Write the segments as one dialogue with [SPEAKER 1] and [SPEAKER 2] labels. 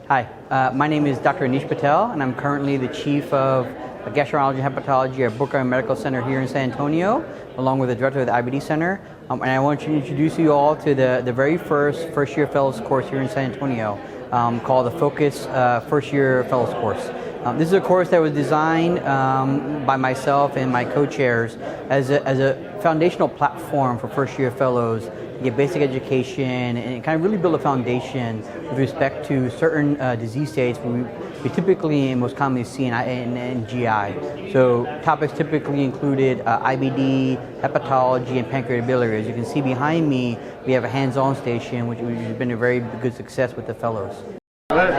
[SPEAKER 1] Hi, my name is Dr. Anish Patel, and I'm currently the Chief of Gastroenterology and Hepatology at Brooklyn Medical Center here in San Antonio, along with the Director of the IBD Center. And I want to introduce you all to the very first-year Fellows course here in San Antonio, called the Focus First-Year Fellows course. This is a course that was designed by myself and my co-chairs as a foundational platform for first-year fellows to get basic education and kind of really build a foundation with respect to certain disease states we typically and most commonly see in GI. So topics typically included IBD, hepatology, and pancreatibiliary. As you can see behind me, we have a hands-on station, which has been a very good success with the fellows.
[SPEAKER 2] Go ahead.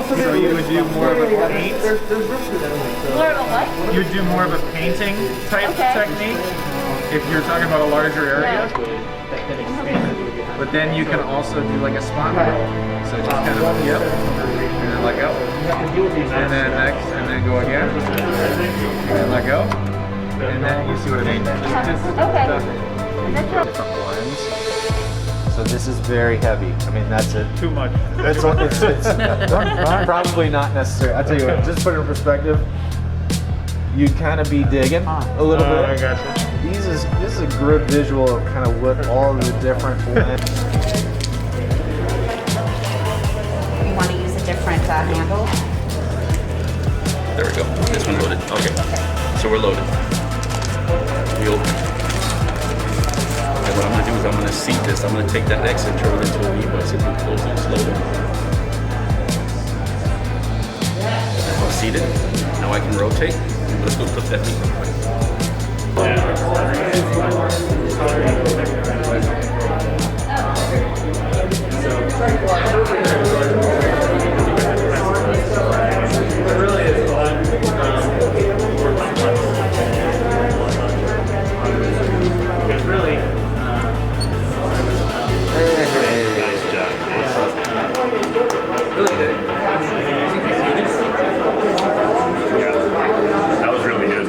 [SPEAKER 2] So you would do more of a paint?
[SPEAKER 3] More of a what?
[SPEAKER 2] You would do more of a painting type technique if you're talking about a larger area. But then you can also do like a spot roll. So just kind of, yep, and then let go. And then next, and then go again. And let go. And then you see what I mean? Different blends. So this is very heavy. I mean, that's it.
[SPEAKER 4] Too much.
[SPEAKER 2] It's probably not necessary. I'll tell you what, just put it in perspective, you'd kind of be digging a little bit.
[SPEAKER 4] I gotcha.
[SPEAKER 2] This is a good visual of kind of what all the different blends.
[SPEAKER 3] You want to use a different handle?
[SPEAKER 5] There we go. This one loaded. Okay. So we're loaded. We open. And what I'm going to do is I'm going to seat this. I'm going to take that X and turn it into a V by simply closing it slowly. I'll seat it. Now I can rotate. Let's go flip that meat real quick.
[SPEAKER 4] It really is fun. It's really nice job.
[SPEAKER 5] Really good.
[SPEAKER 4] Yeah, that was really good.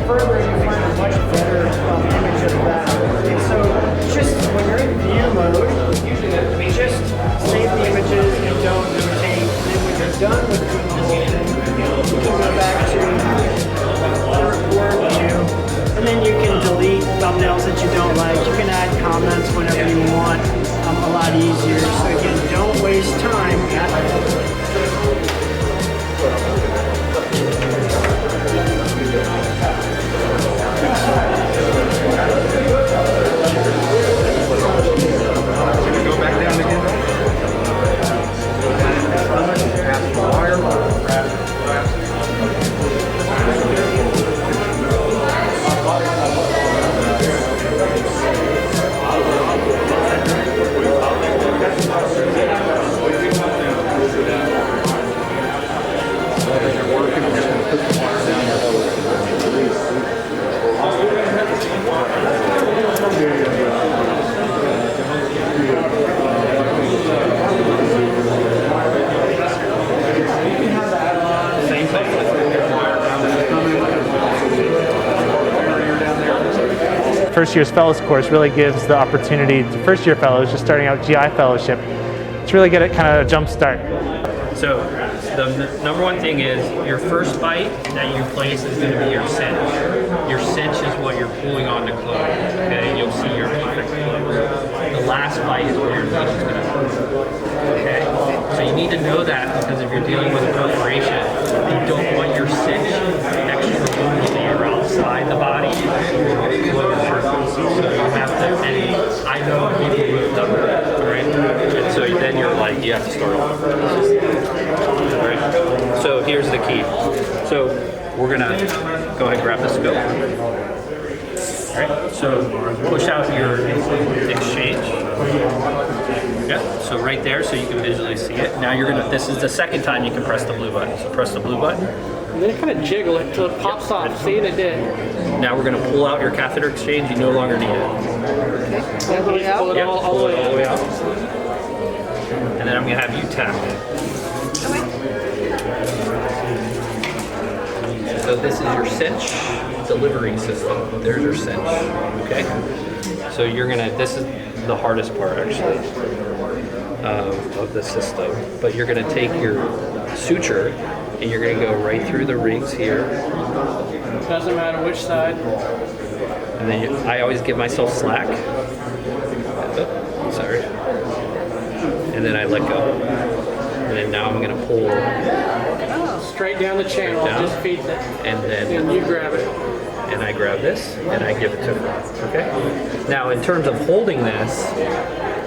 [SPEAKER 6] Further, you find a much better image of that. And so, just when you're in view mode, just save the images and don't rotate. And then when you're done with the whole thing, you can go back to the report view, and then you can delete thumbnails that you don't like. You can add comments whenever you want. A lot easier. So again, don't waste time.
[SPEAKER 2] Go back down again.
[SPEAKER 7] First year's fellows course really gives the opportunity to first year fellows just starting out GI fellowship to really get it kind of a jump start.
[SPEAKER 8] So the number one thing is your first bite that you place is going to be your cinch. Your cinch is what you're pulling on to close. Okay, you'll see your perfect close. The last bite is where your meat is going to close. Okay, so you need to know that because if you're dealing with a perforation, you don't want your cinch extraluminally or outside the body. So you have to, and I know people who have done that, right? And so then you're like, you have to start over. Right? So here's the key. So we're gonna go ahead and grab the scope. All right, so push out your exchange. Yeah, so right there, so you can visually see it. Now you're gonna, this is the second time you can press the blue button. So press the blue button.
[SPEAKER 6] And then it kind of jiggle it until it pops off. See, it did.
[SPEAKER 8] Now we're gonna pull out your catheter exchange. You no longer need it.
[SPEAKER 6] All the way out?
[SPEAKER 8] Pull it all the way out. And then I'm gonna have you tap it. So this is your cinch. delivery system. There's your cinch, okay? So you're gonna, this is the hardest part actually of the system, but you're gonna take your suture and you're gonna go right through the rings here.
[SPEAKER 6] Doesn't matter which side.
[SPEAKER 8] And then I always give myself slack. Oh, sorry. And then I let go. And then now I'm gonna pull
[SPEAKER 6] Straight down the channel,
[SPEAKER 8] down.
[SPEAKER 6] just feeds it.
[SPEAKER 8] And then
[SPEAKER 6] You grab it.
[SPEAKER 8] and I grab this and I give it to her. Okay? Now in terms of holding this,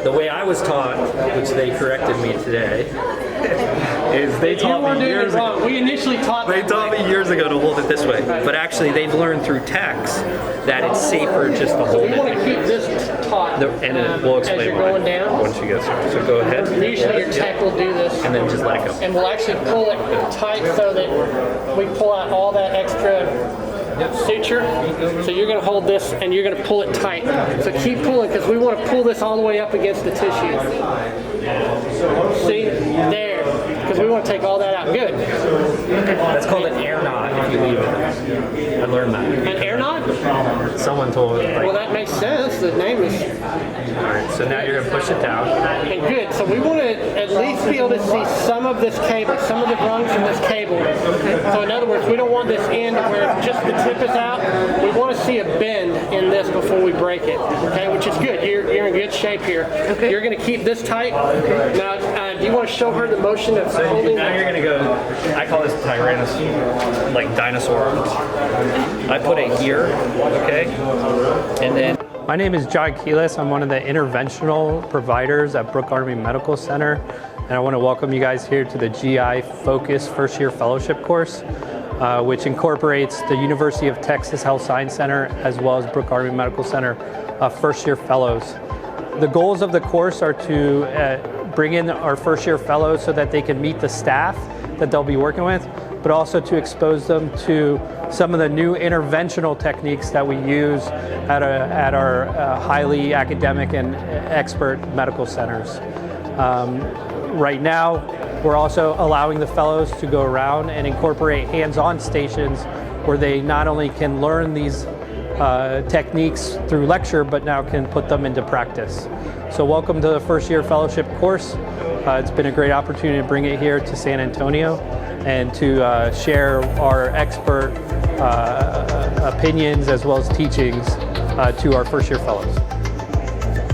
[SPEAKER 8] the way I was taught, which they corrected me today, is they taught me years ago.
[SPEAKER 6] We initially taught
[SPEAKER 8] They taught me years ago to hold it this way, but actually they've learned through text that it's safer just to hold
[SPEAKER 6] You want to
[SPEAKER 8] it.
[SPEAKER 6] keep this taut
[SPEAKER 8] And then we'll explain
[SPEAKER 6] as you're
[SPEAKER 8] why
[SPEAKER 6] going down.
[SPEAKER 8] once you get started. So go ahead.
[SPEAKER 6] Usually your tech will do this.
[SPEAKER 8] And then just let it go.
[SPEAKER 6] And we'll actually pull it tight so that we pull out all that extra suture. So you're going to hold this and you're going to pull it tight. So keep pulling because we want to pull this all the way up against the tissue. See? There. Because we want to take all that out. Good.
[SPEAKER 8] That's called an air knot if you leave it. I learned that.
[SPEAKER 6] An air knot?
[SPEAKER 8] Someone told me.
[SPEAKER 6] Well, that makes sense. The name is...
[SPEAKER 8] Alright, so now you're going to push it down.
[SPEAKER 6] And good. So we want to at least be able to see some of this cable, some of the rungs from this cable. So in other words, we don't want this end where just the tip is out. We want to see a bend in this before we break it. Okay, which is good. You're in good shape here. Okay. You're going to keep this tight. Okay. Now, do you want to show her the motion of holding?
[SPEAKER 8] Now you're going to go, I call this Tyrannosaurus, like dinosaur arms. I put it here, okay? And then
[SPEAKER 7] My name is John Keelis. I'm one of the interventional providers at Brooke Army Medical Center, and I want to welcome you guys here to the GI Focus First Year Fellowship course, which incorporates the University of Texas Health Science Center as well as Brooke Army Medical Center first year fellows. The goals of the course are to bring in our first year fellows so that they can meet the staff that they'll be working with, but also to expose them to some of the new interventional techniques that we use at our highly academic and expert medical centers. Right now, we're also allowing the fellows to go around and incorporate hands-on stations where they not only can learn these techniques through lecture, but now can put them into practice. So welcome to the first year fellowship course. It's been a great opportunity to bring it here to San Antonio and to share our expert opinions as well as teachings to our first year fellows.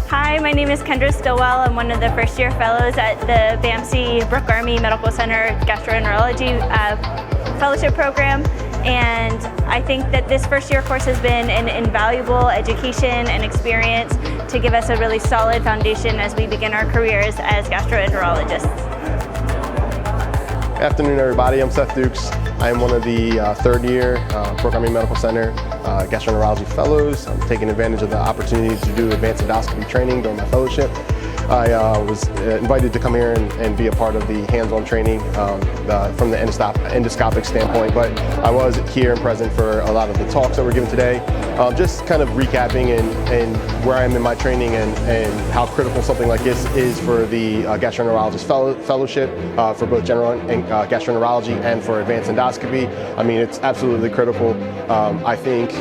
[SPEAKER 9] Hi, my name is Kendra Stillwell. I'm one of the first year fellows at the BAMC Brooke Army Medical Center Gastroenterology Fellowship Program. And I think that this first year course has been an invaluable education and experience to give us a really solid foundation as we begin our careers as gastroenterologists.
[SPEAKER 10] Afternoon, everybody. I'm Seth Dukes. I am one of the third year Brooke Army Medical Center Gastroenterology Fellows. I'm taking advantage of the opportunity to do advanced endoscopy training during my fellowship. I was invited to come here and be a part of the hands-on training from the endoscopic standpoint, but I was here and present for a lot of the talks that were given today. Just kind of recapping and where I am in my training and how critical something like this is for the gastroenterologist fellowship for both general and gastroenterology and for advanced endoscopy. I mean, it's absolutely critical. I think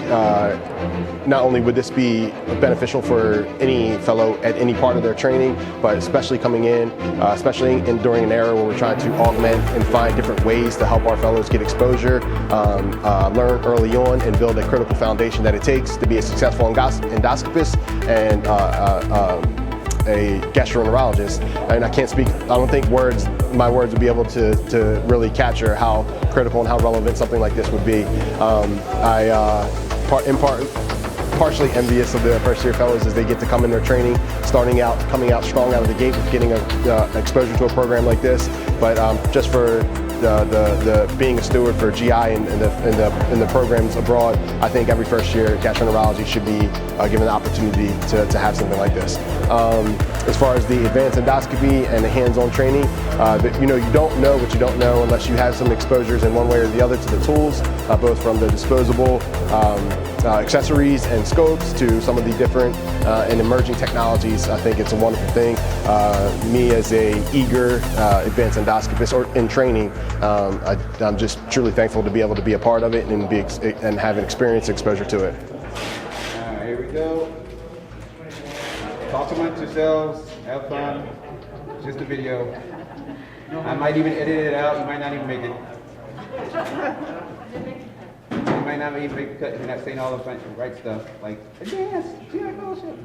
[SPEAKER 10] not only would this be beneficial for any fellow at any part of their training, but especially coming in, during an era where we're trying to augment and find different ways to help our fellows get exposure, learn early on, and build a critical foundation that it takes to be a successful endoscopist and a gastroenterologist. And I can't speak, I don't think my words would be able to really capture how critical and how relevant something like this would be. Partially envious of the first year fellows as they get to come in their training, coming out strong out of the gate with getting exposure to a program like this. But just for the being a steward for GI and the programs abroad, I think every first year gastroenterology should be given the opportunity to have something like this. As far as the advanced endoscopy and the hands-on training, you don't know what you don't know unless you have some exposures in one way or the other to the tools. both from the disposable accessories and scopes to some of the different and emerging technologies. I think it's a wonderful thing. Me as a eager advanced endoscopist in training, I'm just truly thankful to be able to be a part of it and have an experience exposure to it.
[SPEAKER 2] All right, here we go. Talk amongst yourselves, have fun. Just a video. I might even edit it out, you might not even make it. You might not even make the cut if you're not saying all the right stuff. Like, advanced, GI fellowship.